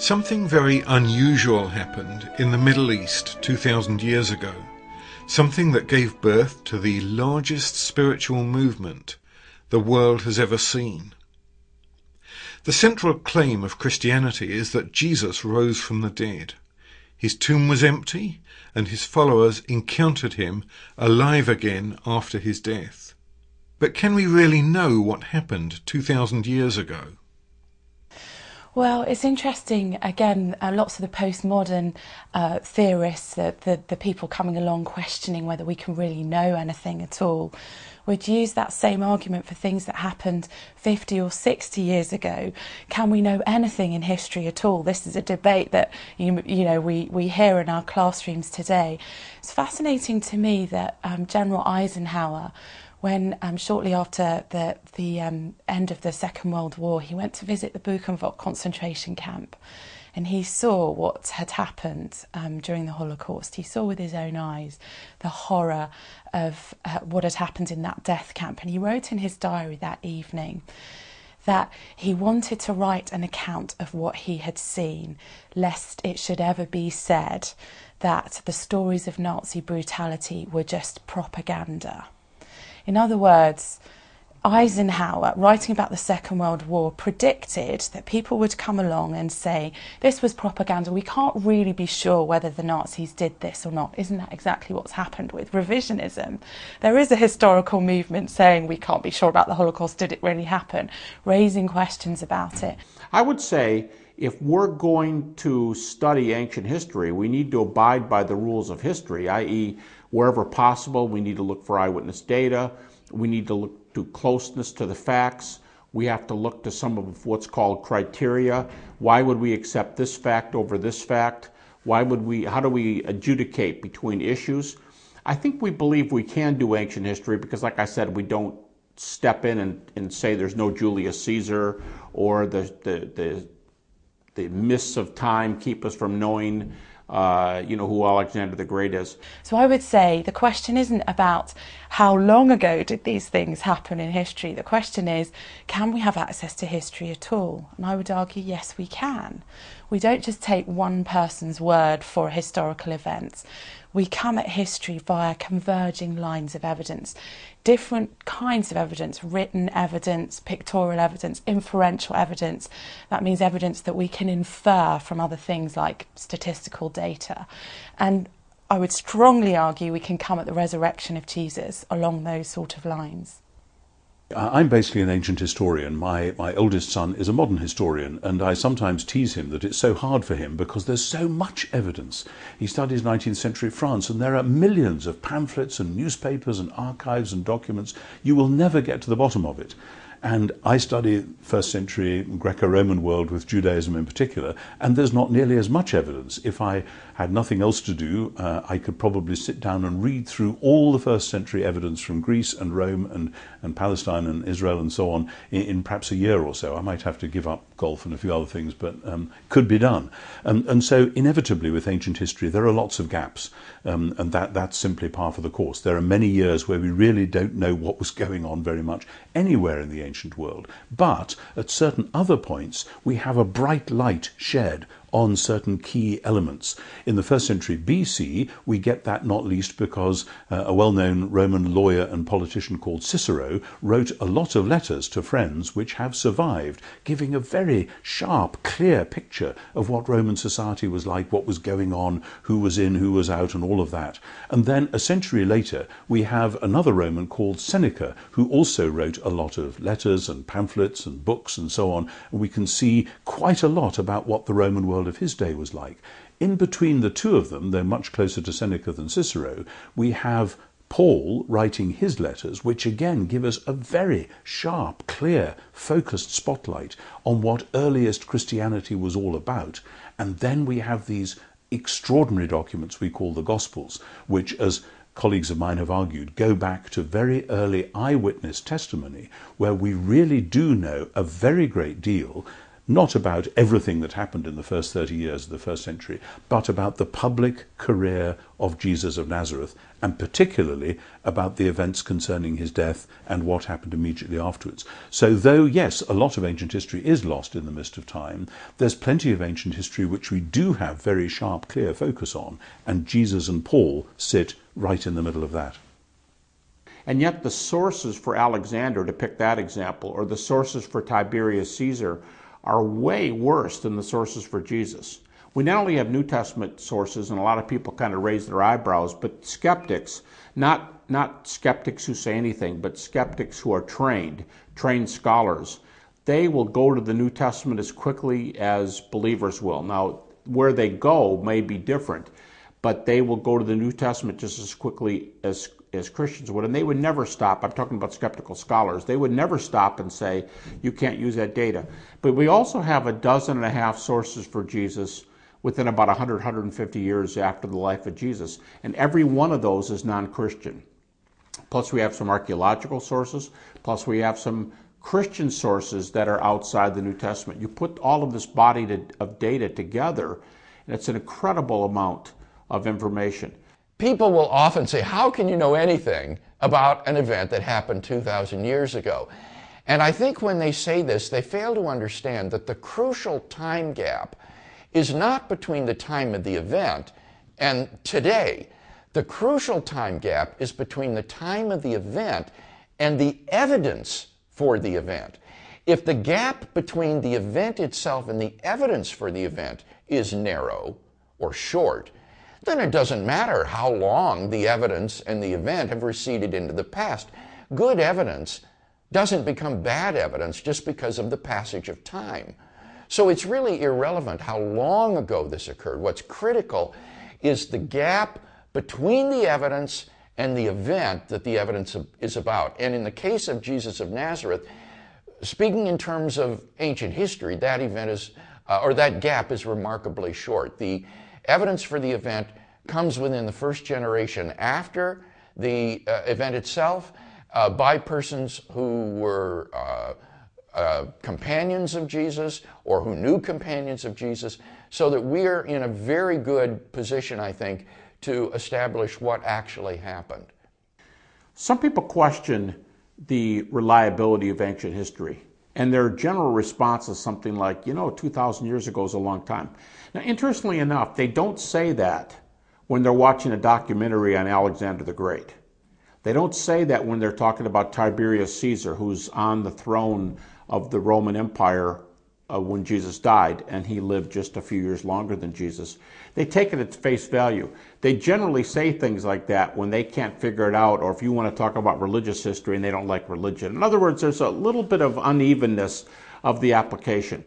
Something very unusual happened in the Middle East 2,000 years ago, something that gave birth to the largest spiritual movement the world has ever seen. The central claim of Christianity is that Jesus rose from the dead. His tomb was empty, and his followers encountered him alive again after his death. But can we really know what happened 2,000 years ago? Well, it's interesting, again, lots of the postmodern theorists, the people coming along questioning whether we can really know anything at all, would use that same argument for things that happened 50 or 60 years ago. Can we know anything in history at all? This is a debate that we hear in our classrooms today. It's fascinating to me that General Eisenhower, when shortly after the end of the Second World War, he went to visit the Buchenwald concentration camp, and he saw what had happened during the Holocaust. He saw with his own eyes the horror of what had happened in that death camp, and he wrote in his diary that evening that he wanted to write an account of what he had seen, lest it should ever be said that the stories of Nazi brutality were just propaganda. In other words, Eisenhower, writing about the Second World War, predicted that people would come along and say, this was propaganda, we can't really be sure whether the Nazis did this or not. Isn't that exactly what's happened with revisionism? There is a historical movement saying we can't be sure about the Holocaust, did it really happen? Raising questions about it. I would say if we're going to study ancient history, we need to abide by the rules of history, i.e., wherever possible, we need to look for eyewitness data. We need to look to closeness to the facts. We have to look to some of what's called criteria. Why would we accept this fact over this fact? How do we adjudicate between issues? I think we believe we can do ancient history because, like I said, we don't step in and say there's no Julius Caesar, or the mists of time keep us from knowing who Alexander the Great is. So I would say the question isn't about how long ago did these things happen in history. The question is, can we have access to history at all? And I would argue, yes, we can. We don't just take one person's word for a historical event. We come at history via converging lines of evidence, different kinds of evidence, written evidence, pictorial evidence, inferential evidence. That means evidence that we can infer from other things like statistical data. And I would strongly argue we can come at the resurrection of Jesus along those sort of lines. I'm basically an ancient historian. My oldest son is a modern historian, and I sometimes tease him that it's so hard for him because there's so much evidence. He studies 19th century France, and there are millions of pamphlets and newspapers and archives and documents. You will never get to the bottom of it. And I study first century Greco-Roman world with Judaism in particular, and there's not nearly as much evidence. If I had nothing else to do, I could probably sit down and read through all the first century evidence from Greece and Rome and Palestine and Israel and so on in perhaps a year or so. I might have to give up golf and a few other things, but could be done. And so inevitably with ancient history there are lots of gaps, and that's simply par for the course. There are many years where we really don't know what was going on very much anywhere in the ancient world. But at certain other points we have a bright light shed on certain key elements. In the first century BC, we get that not least because a well-known Roman lawyer and politician called Cicero wrote a lot of letters to friends which have survived, giving a very sharp, clear picture of what Roman society was like, what was going on, who was in, who was out, and all of that. And then a century later, we have another Roman called Seneca, who also wrote a lot of letters and pamphlets and books and so on. And we can see quite a lot about what the Roman world of his day was like. In between the two of them, though much closer to Seneca than Cicero, we have Paul writing his letters, which again give us a very sharp, clear, focused spotlight on what earliest Christianity was all about. And then we have these extraordinary documents we call the Gospels, which, as colleagues of mine have argued, go back to very early eyewitness testimony, where we really do know a very great deal, not about everything that happened in the first 30 years of the first century, but about the public career of Jesus of Nazareth, and particularly about the events concerning his death and what happened immediately afterwards. So though, yes, a lot of ancient history is lost in the mist of time, there's plenty of ancient history which we do have very sharp, clear focus on, and Jesus and Paul sit right in the middle of that. And yet the sources for Alexander, to pick that example, or the sources for Tiberius Caesar, are way worse than the sources for Jesus. We not only have New Testament sources, and a lot of people kind of raise their eyebrows, but skeptics, not skeptics who say anything, but skeptics who are trained scholars, they will go to the New Testament as quickly as believers will. Now, where they go may be different, but they will go to the New Testament just as quickly as Christians would, and they would never stop. I'm talking about skeptical scholars. They would never stop and say, you can't use that data. But we also have 12.5 sources for Jesus within about 100, 150 years after the life of Jesus, and every one of those is non-Christian. Plus we have some archaeological sources, plus we have some Christian sources that are outside the New Testament. You put all of this body of data together, and it's an incredible amount of information. People will often say, how can you know anything about an event that happened 2,000 years ago? And I think when they say this, they fail to understand that the crucial time gap is not between the time of the event and today. The crucial time gap is between the time of the event and the evidence for the event. If the gap between the event itself and the evidence for the event is narrow or short, then it doesn't matter how long the evidence and the event have receded into the past. Good evidence doesn't become bad evidence just because of the passage of time. So it's really irrelevant how long ago this occurred. What's critical is the gap between the evidence and the event that the evidence is about. And in the case of Jesus of Nazareth, speaking in terms of ancient history, that event is, or that gap is remarkably short. The evidence for the event comes within the first generation after the event itself by persons who were companions of Jesus or who knew companions of Jesus, so that we're in a very good position, I think, to establish what actually happened. Some people question the reliability of ancient history, and their general response is something like, 2,000 years ago is a long time. Now, interestingly enough, they don't say that when they're watching a documentary on Alexander the Great. They don't say that when they're talking about Tiberius Caesar, who's on the throne of the Roman Empire when Jesus died, and he lived just a few years longer than Jesus. They take it at face value. They generally say things like that when they can't figure it out, or if you want to talk about religious history and they don't like religion. In other words, there's a little bit of unevenness of the application.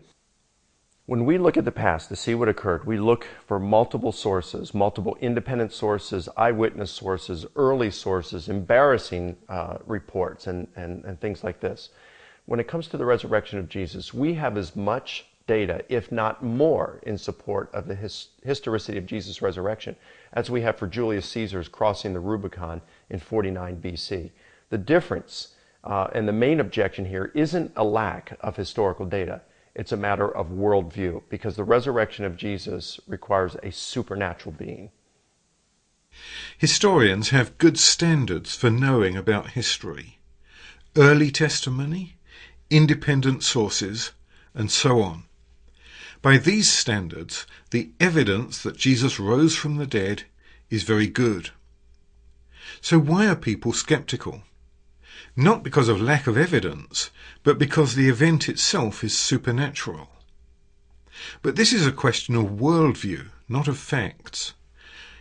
When we look at the past to see what occurred, we look for multiple sources, multiple independent sources, eyewitness sources, early sources, embarrassing reports, and things like this. When it comes to the resurrection of Jesus, we have as much data, if not more, in support of the historicity of Jesus' resurrection as we have for Julius Caesar's crossing the Rubicon in 49 BC. The difference and the main objection here isn't a lack of historical data. It's a matter of worldview, because the resurrection of Jesus requires a supernatural being. Historians have good standards for knowing about history. Early testimony, independent sources, and so on. By these standards, the evidence that Jesus rose from the dead is very good. So why are people skeptical? Not because of lack of evidence, but because the event itself is supernatural. But this is a question of worldview, not of facts.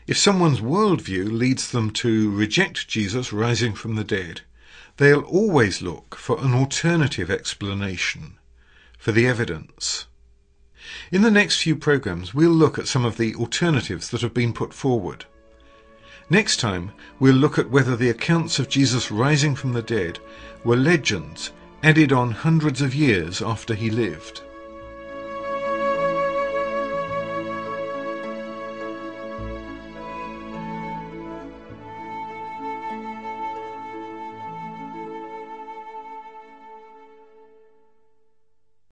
If someone's worldview leads them to reject Jesus rising from the dead, they'll always look for an alternative explanation, for the evidence. In the next few programs, we'll look at some of the alternatives that have been put forward. Next time, we'll look at whether the accounts of Jesus rising from the dead were legends added on hundreds of years after he lived.